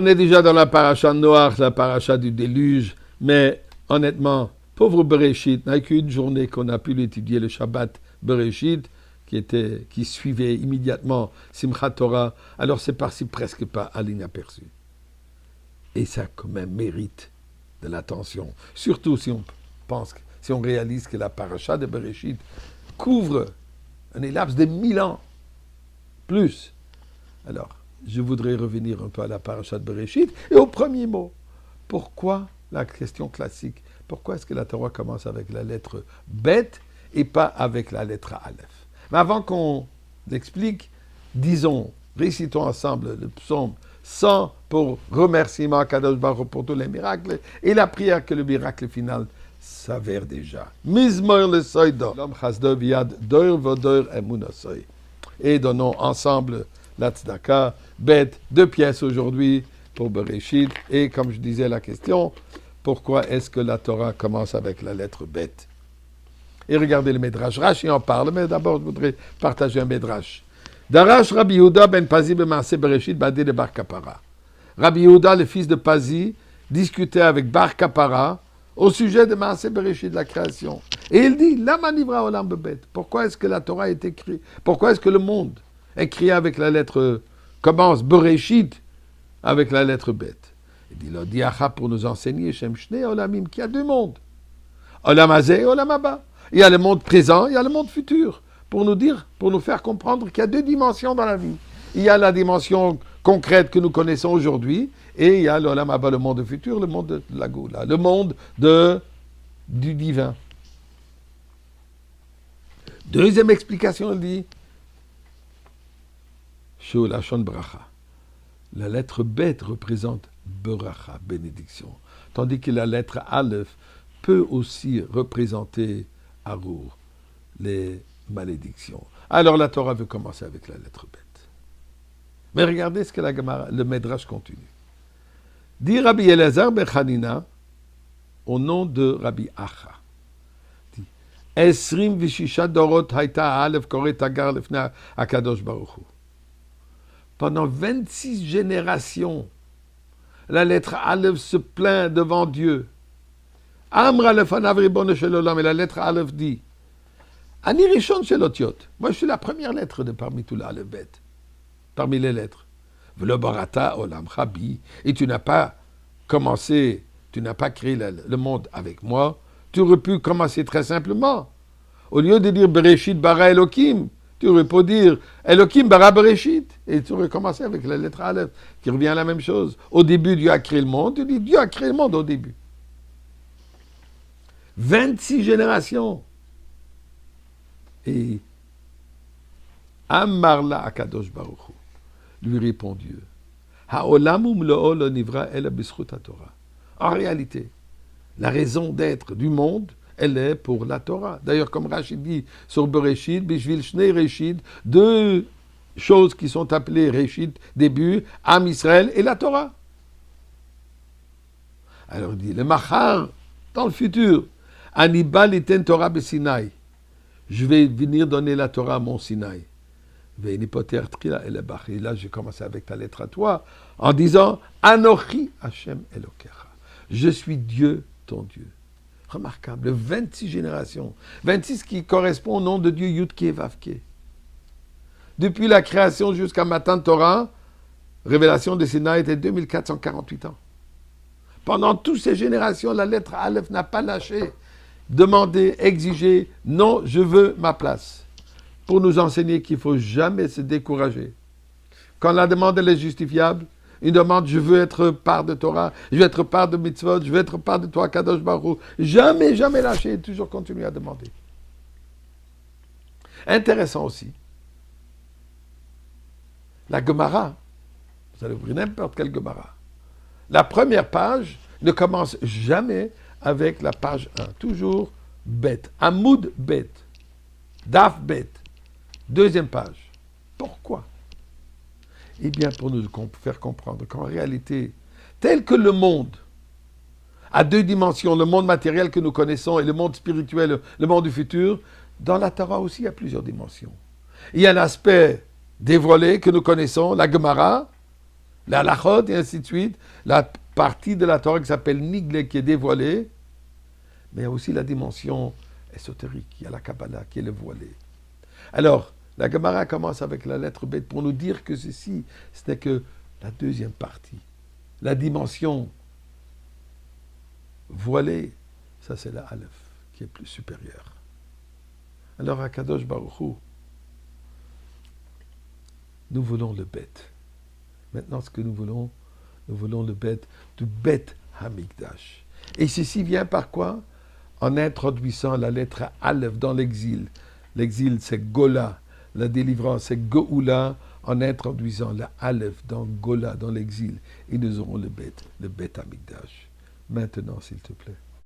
On est déjà dans la paracha noire, la paracha du déluge, mais honnêtement, pauvre Bereshit, n'a qu'une journée qu'on a pu l'étudier, le Shabbat Bereshit, qui suivait immédiatement Simchat Torah, alors c'est parti presque pas à l'inaperçu. Et ça quand même mérite de l'attention, surtout si on pense, si on réalise que la paracha de Bereshit couvre un laps de 1000 ans, plus. Alors, je voudrais revenir un peu à la paracha de Bereshit et au premier mot. Pourquoi, la question classique, pourquoi est-ce que la Torah commence avec la lettre Bet et pas avec la lettre Aleph? Mais avant qu'on l'explique, disons, récitons ensemble le psaume 100 pour remerciement à Kadosh Baruch Hu pour tous les miracles et la prière que le miracle final s'avère déjà. Mizmor le soido, l'homme chasdo viad doir vodor emunosoi. Et donnons ensemble la tzedaka, bête, 2 pièces aujourd'hui pour Bereshit. Et comme je disais la question, pourquoi est-ce que la Torah commence avec la lettre bête? Et regardez le Midrash. Rashi en parle, mais d'abord je voudrais partager un Midrash. Darash Rabbi Yehuda ben Pazi b'Maaseh Bereshit badé de Bar Kapara. Rabbi Yehuda, le fils de Pazi, discutait avec Bar Kapara au sujet de Maaseh Bereshit, de la création. Et il dit, Lama nivra olam bebet. Pourquoi est-ce que la Torah est écrite? Pourquoi est-ce que le monde est créé avec la lettre, commence Bereshit avec la lettre bête? Il dit, l'odiacha pour nous enseigner, Shem Shnei Olamim, qu'il y a 2 mondes. Olam hazeh et Olam haba. Il y a le monde présent, il y a le monde futur. Pour nous dire, pour nous faire comprendre qu'il y a 2 dimensions dans la vie. Il y a la dimension concrète que nous connaissons aujourd'hui, et il y a l'Olam haba, le monde futur, le monde de la Goula, le monde du divin. Deuxième explication, il dit, Shu Lashon Bracha. La lettre Bet représente Beracha, bénédiction. Tandis que la lettre Aleph peut aussi représenter Arur, les malédictions. Alors la Torah veut commencer avec la lettre Bet. Mais regardez ce que le Midrash continue. Dit Rabbi Elazar ben Chanina, au nom de Rabbi Acha. Esrim vishisha dorot haïta Aleph koret agar lefna akadosh baruch hu. Pendant 26 générations, la lettre Aleph se plaint devant Dieu. Amra lefanav ribono shel olam, et la lettre Aleph dit, Ani rishon shel otiot. Moi, je suis la première lettre de parmi tout l'Aleph bête, parmi les lettres. V'lo barata olam chabi. Et tu n'as pas commencé, tu n'as pas créé le monde avec moi. Tu aurais pu commencer très simplement. Au lieu de dire Bereshit bara Elokim, tu aurais pu dire Elokim bara Bereshit. Et tu aurais commencé avec la lettre Aleph, qui revient à la même chose. Au début, Dieu a créé le monde. Tu dis Dieu a créé le monde au début. 26 générations. Et Amarla Akadosh Baruch Hu, lui répond Dieu. Ha'olam umlo'o lo nivra ela b'zchut haTorah. En réalité, la raison d'être du monde, elle est pour la Torah. D'ailleurs, comme Rachid dit sur Bereshit, Bishvil Shnei Reshit, 2 choses qui sont appelées Reshit, début, Am Israël et la Torah. Alors il dit, le Machar, dans le futur, Anibal iten Torah besinaï. Je vais venir donner la Torah à mon Sinaï. Et là, j'ai commencé avec ta lettre à toi, en disant, Anochi Hashem Elokecha. Je suis Dieu, ton Dieu. Remarquable, 26 générations. 26 qui correspond au nom de Dieu, Yudke Vavke. Depuis la création jusqu'à Matan Torah, révélation de Sinaï était 2448 ans. Pendant toutes ces générations, la lettre Aleph n'a pas lâché. Demander, exiger, non, je veux ma place. Pour nous enseigner qu'il ne faut jamais se décourager. Quand la demande elle est justifiable, une demande, je veux être part de Torah, je veux être part de mitzvot, je veux être part de toi, Kadosh Baruch Hu. Jamais, jamais lâcher, toujours continuer à demander. Intéressant aussi. La Gemara, vous allez ouvrir n'importe quelle Gemara. La première page ne commence jamais avec la page 1. Toujours bête. Amoud bête. Daf bête. Deuxième page. Pourquoi? Eh bien, pour nous faire comprendre qu'en réalité, tel que le monde a 2 dimensions, le monde matériel que nous connaissons et le monde spirituel, le monde du futur, dans la Torah aussi, il y a plusieurs dimensions. Il y a l'aspect dévoilé que nous connaissons, la Gemara, la halachot et ainsi de suite, la partie de la Torah qui s'appelle Niglé, qui est dévoilée, mais il y a aussi la dimension ésotérique, il y a la Kabbalah qui est le voilé. Alors, la Gemara commence avec la lettre Bet pour nous dire que ceci, ce n'est que la deuxième partie. La dimension voilée, ça c'est la Aleph, qui est plus supérieure. Alors, à Kadosh Baruch Hu, nous voulons le Bet. Maintenant, ce que nous voulons le Bet, du Bet Hamikdash. Et ceci vient par quoi? En introduisant la lettre Aleph dans l'exil. L'exil, c'est Gola. La délivrance, c'est Goula, en introduisant la Aleph dans Gola, dans l'exil. Et nous aurons le Bet Hamikdash. Maintenant, s'il te plaît.